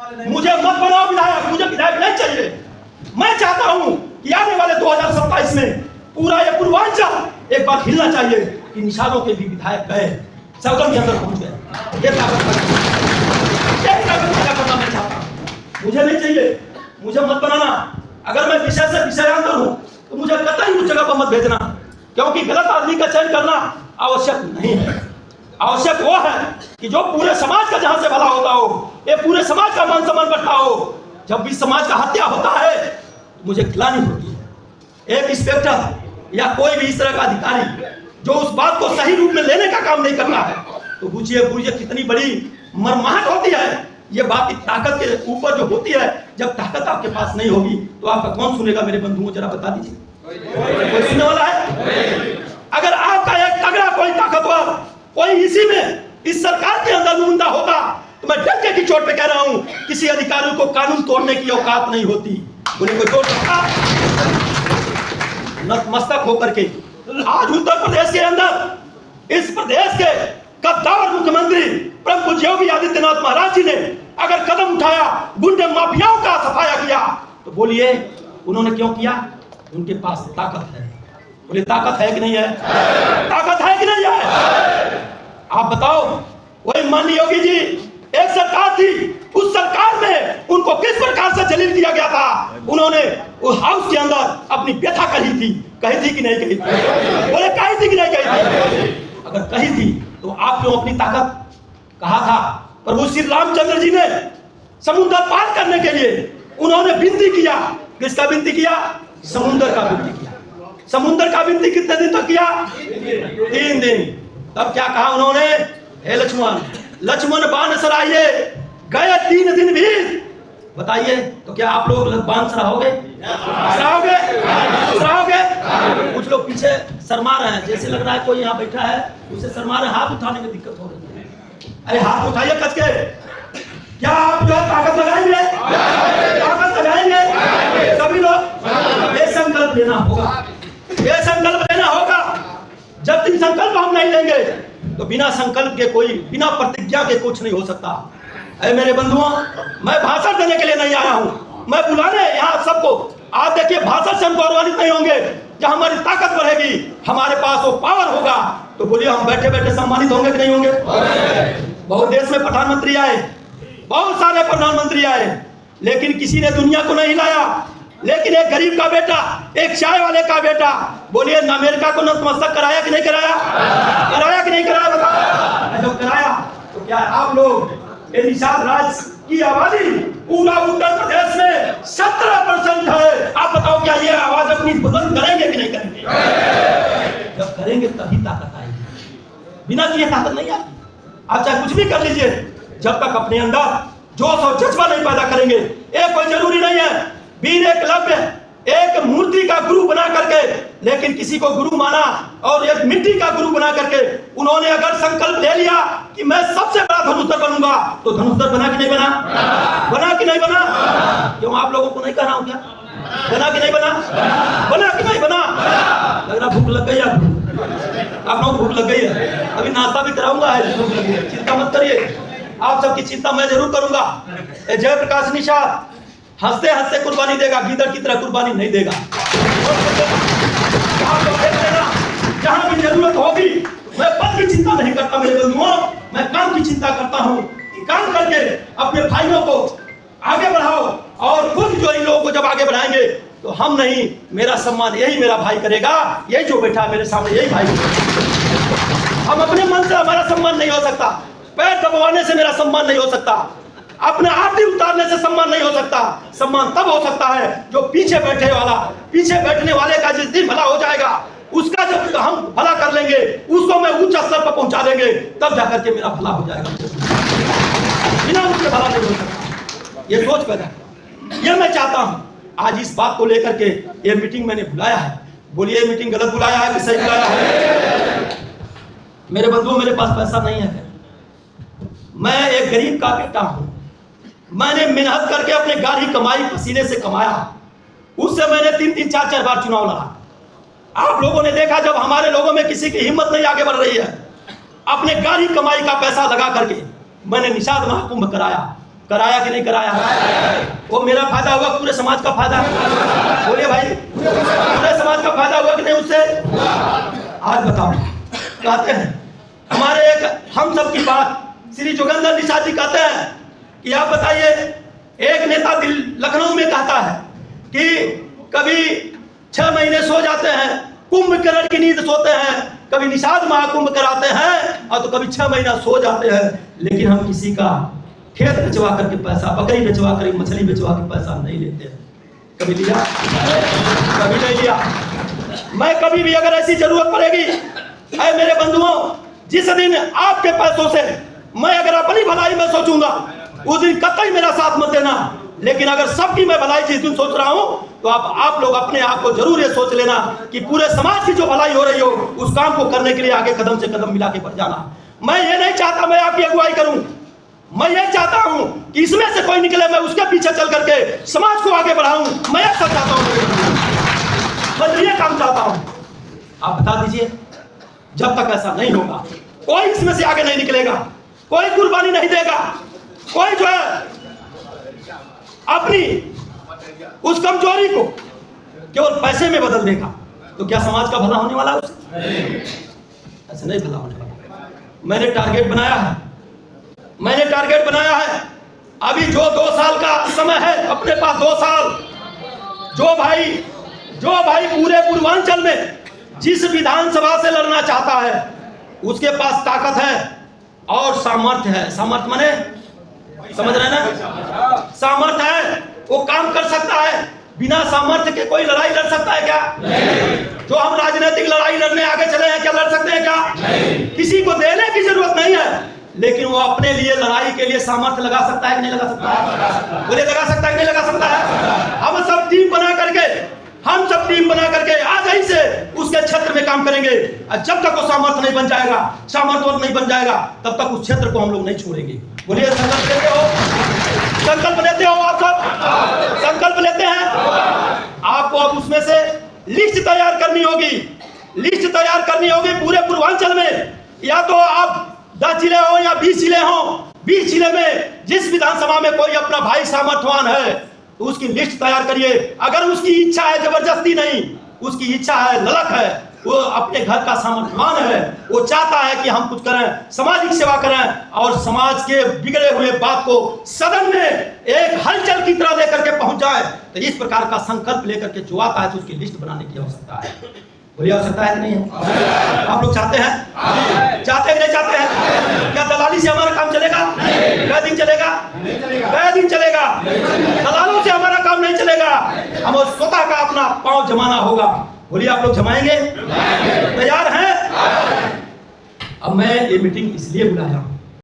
मुझे मत बनाओ विधायक, मुझे विधायक नहीं चाहिए। मैं चाहता हूं कि आने वाले 2027 में पूरा ये पूर्वांचल एक बार हिलना चाहिए कि निषादों के भी विधायक गए, सदन के अंदर पहुंच गए। ये ताकत पैदा करना मैं चाहता हूं। मुझे नहीं चाहिए, मुझे मत बनाना। अगर मैं विषय से विषयांतर हूं तो मुझे कतई उस जगह पर मत भेजना, क्योंकि गलत आदमी का चयन करना आवश्यक नहीं है। आवश्यक वो है कि जो पूरे समाज का जहां से भला होता हो, ये पूरे समाज का मान सम्मान बढ़ता हो। जब भी समाज का हत्या होता है मुझे ग्लानि होती है। एक इंस्पेक्टर या कोई भी इस तरह का अधिकारी जो उस बात को सही रूप में लेने का काम नहीं करता है, तो बुझिए कितनी बड़ी मरमाहट होती है। ये बात की ताकत के ऊपर जो होती है, जब ताकत आपके पास नहीं होगी तो आपका कौन सुनेगा? मेरे बंधुओं जरा बता दीजिए, कोई सुनने वाला है? अगर आपका एक तगड़ा कोई ताकतवर कोई इसी में इस सरकार के अंदर नुमाइंदा होता तो मैं डंके की चोट पे कह रहा हूं, किसी अधिकारी को कानून तोड़ने की औकात नहीं होती। बोले कोई तोड़ सकता? नतमस्तक होकर के आज उत्तर प्रदेश के अंदर इस प्रदेश के कद्दावर मुख्यमंत्री प्रभु योगी आदित्यनाथ महाराज जी ने अगर कदम उठाया, गुंडे माफियाओं का सफाया किया, तो बोलिए उन्होंने क्यों किया? उनके पास ताकत है। बोले ताकत है कि नहीं है? ताकत है कि नहीं है? आप बताओ, वही माननीय योगी जी एक सरकार थी, उस सरकार में उनको किस प्रकार से जलील किया गया था? उन्होंने उस हाउस के अंदर अपनी व्यथा कही थी कि नहीं कही थी? बोले कही थी कि नहीं कही थी? अगर कही थी तो आप क्यों अपनी ताकत? कहा था प्रभु श्री रामचंद्र जी ने समुद्र पार करने के लिए उन्होंने विनती किया। किसका विनती किया? समुद्र का विनती किया। समुद्र का विनती कितने दिन तक किया? 3 दिन। तब क्या कहा उन्होंने? हे लक्ष्मण बाण सराइए, गए 3 दिन भी। बताइए तो क्या आप लोग बाण सराहोगे? कुछ लोग पीछे शर्मा रहे हैं, जैसे लग रहा है कोई यहाँ बैठा है उसे शर्मा रहे, हाथ उठाने में दिक्कत हो रही है। अरे हाथ उठाइए कस के। क्या आप जो ताकत लगाएंगे? ताकत लगाएंगे सभी लोग। ये संकल्प लेना होगा, ये संकल्प लेना होगा। जब तक संकल्प हम नहीं लेंगे तो बिना संकल्प के कोई, बिना प्रतिज्ञा के कुछ नहीं हो सकता। अरे मेरे बंधुओं, मैं भाषण देने के लिए नहीं आया हूं, मैं बुलाने यहाँ सबको। आप देखिए, भाषण से हम गौरवान्वित नहीं होंगे। जब हमारी ताकत बढ़ेगी, हमारे पास वो पावर होगा, तो बोलिए हम बैठे बैठे सम्मानित होंगे कि नहीं होंगे? बहुत देश में प्रधानमंत्री आए, बहुत सारे प्रधानमंत्री आए, लेकिन किसी ने दुनिया को नहीं लाया। लेकिन एक गरीब का बेटा, एक चाय वाले का बेटा, बोलिए ना अमेरिका को नतमस्तक कराया कि नहीं कराया? कराया कि नहीं कराया? बताओ। जो कराया तो क्या आप लोग निषाद राज की आबादी पूरा उत्तर प्रदेश में 17% है। आप बताओ क्या ये आवाज अपनी बुलंद करेंगे कि नहीं करेंगे? जब करेंगे तभी ताकत आएगी, बिना किए ताकत नहीं आएगी। आप चाहे कुछ भी कर लीजिए, जब तक अपने अंदर जोश और जज्बा नहीं पैदा करेंगे। एक कोई जरूरी नहीं है वीर एकलव्य एक मूर्ति का गुरु बना करके, लेकिन किसी को गुरु माना और एक मिट्टी का गुरु बना करके उन्होंने अगर संकल्प ले लिया कि मैं सबसे बड़ा धनुर्धर बनूंगा, तो धनुर्धर बना कि नहीं बना? बना कि नहीं बना? क्यों आप लोगों को नहीं कह रहा हूं क्या? बना कि नहीं बना? बना कि नहीं बना? लग रहा भूख लग गई आप लोगों को भूख लग गई है। अभी नाश्ता भी कराऊंगा, चिंता मत करिए, आप सबकी चिंता मैं जरूर करूंगा। जयप्रकाश निषाद हंसते हंसते कुर्बानी देगा, गीदड़ की तरह कुर्बानी नहीं देगा। आप लोग देख लेना, जहां भी जरूरत होगी, मैं पद की चिंता नहीं करता मेरे बंधुओं, मैं काम की चिंता करता हूं कि काम करके अपने भाइयों को आगे बढ़ाओ। और खुद जो इन लोगों को जब आगे बढ़ाएंगे तो हम नहीं, मेरा सम्मान यही मेरा भाई करेगा। यही जो बैठा है मेरे सामने, यही भाई। हम अपने मन से हमारा सम्मान नहीं हो सकता, पैर दबाने से मेरा सम्मान नहीं हो सकता, अपने आरती उतारने से सम्मान नहीं हो सकता। सम्मान तब हो सकता है जो पीछे बैठने वाले का जिस दिन भला हो जाएगा, उसका जब हम भला कर लेंगे, उसको मैं उच्च स्तर पर पहुंचा देंगे, तब जाकर के मेरा भला हो जाएगा। बिना उसके भला नहीं हो सकता। ये सोच पैदा, ये मैं चाहता हूं। आज इस बात को लेकर के ये मीटिंग मैंने बुलाया है। बोलिए मीटिंग गलत बुलाया है कि सही बुलाया है? मेरे बंधुओं, मेरे पास पैसा नहीं है, मैं एक गरीब का बेटा हूं। मैंने मेहनत करके अपने गाढ़ी कमाई पसीने से कमाया, उससे मैंने 3-3, 4-4 बार चुनाव लड़ा। आप लोगों ने देखा जब हमारे लोगों में किसी की हिम्मत नहीं आगे बढ़ रही है, अपने गाढ़ी कमाई का पैसा लगा करके मैंने निषाद महाकुंभ कराया। कराया कि नहीं कराया? वो मेरा फायदा हुआ, पूरे समाज का फायदा, बोलिए भाई, पूरे समाज का फायदा हुआ कि नहीं उससे? आज बताओ, कहते हैं हमारे एक हम सब की बात श्री जोगेंद्र निषाद जी कहते हैं कि आप बताइए, एक नेता लखनऊ में कहता है कि कभी 6 महीने सो जाते हैं, कुंभकर्ण की नींद सोते हैं, कभी निषाद महाकुंभ कराते हैं, और तो कभी 6 महीना सो जाते हैं, लेकिन हम किसी का खेत बेचवा करके पैसा, बकरी बेचवा कर, मछली बेचवा के पैसा नहीं लेते हैं। कभी लिया? कभी नहीं लिया। मैं कभी भी अगर ऐसी जरूरत पड़ेगी, ऐ मेरे बंधुओं, जिस दिन आपके पैसों से मैं अगर अपनी भलाई में सोचूंगा, उस दिन कतई मेरा साथ मत देना। लेकिन अगर सबकी मैं भलाई जिस दिन सोच रहा हूं, तो आप लोग अपने आप को जरूर ये सोच लेना कि पूरे समाज की जो भलाई हो रही हो, उस काम को करने के लिए आगे कदम से कदम मिला के बढ़ जाना। मैं ये नहीं चाहता मैं आपकी अगुवाई करूं, मैं ये चाहता हूं कि इसमें से कोई निकले, मैं उसके पीछे चल करके समाज को आगे बढ़ाऊं। मैं ऐसा चाहता हूं, मैं ये काम चाहता हूं। आप बता दीजिए, जब तक ऐसा नहीं होगा, कोई इसमें से आगे नहीं निकलेगा, कोई कुर्बानी नहीं देगा, कोई जो है अपनी उस कमजोरी को केवल पैसे में बदल देगा, तो क्या समाज का भला होने वाला है उससे? ऐसे नहीं भला होने वाला। मैंने टारगेट बनाया है, अभी जो 2 साल का समय है अपने पास, 2 साल, जो भाई पूरे पूर्वांचल में जिस विधानसभा से लड़ना चाहता है, उसके पास ताकत है और सामर्थ्य है। सामर्थ्य माने समझ रहे ना? सामर्थ्य है, वो काम कर सकता है। बिना सामर्थ्य के कोई लड़ाई लड़ सकता है क्या? नहीं। जो हम राजनीतिक लड़ाई लड़ने आगे चले हैं, क्या लड़ सकते हैं क्या? नहीं। किसी को देने की जरूरत नहीं है, लेकिन वो अपने लिए लड़ाई के लिए सामर्थ्य लगा सकता है कि नहीं लगा सकता है? बोले लगा सकता है कि नहीं लगा सकता है? हम सब टीम बना करके आज ही से उसके क्षेत्र में काम करेंगे। जब तक वो सामर्थ्य नहीं बन जाएगा, सामर्थ्यवान नहीं बन जाएगा, तब तक उस क्षेत्र को हम लोग नहीं छोड़ेंगे। बोलिए संकल्प लेते हो? संकल्प लेते हो? आप सब संकल्प लेते हैं? आपको अब उसमें से लिस्ट तैयार करनी होगी पूरे पूर्वांचल में। या तो आप 10 जिले हो या 20 जिले हो, 20 जिले में जिस विधानसभा में कोई अपना भाई सामर्थ्यवान है, तो उसकी लिस्ट तैयार करिए। अगर उसकी इच्छा है, जबरदस्ती नहीं, उसकी इच्छा है, ललक है, वो अपने घर का सामर्थ्यवान है, वो चाहता है कि हम कुछ करें, सामाजिक सेवा करें और समाज के बिगड़े हुए बात को सदन में एक हलचल की तरह लेकर के पहुंच जाए, तो इस प्रकार का संकल्प लेकर के जो आता है, तो उसकी लिस्ट बनाने की आवश्यकता है। बोलिए आवश्यकता है कि नहीं है? आप लोग चाहते हैं? चाहते हैं नहीं चाहते हैं? क्या दलाली से हमारा काम चलेगा? कै दिन चलेगा? कै दिन चलेगा? दलालों से हमारा काम नहीं चलेगा। हमें स्वतः का अपना पांव जमाना होगा। बोलिए आप लोग जमाएंगे? तैयार हैं? अब मैं ये मीटिंग इसलिए बुलाया हूं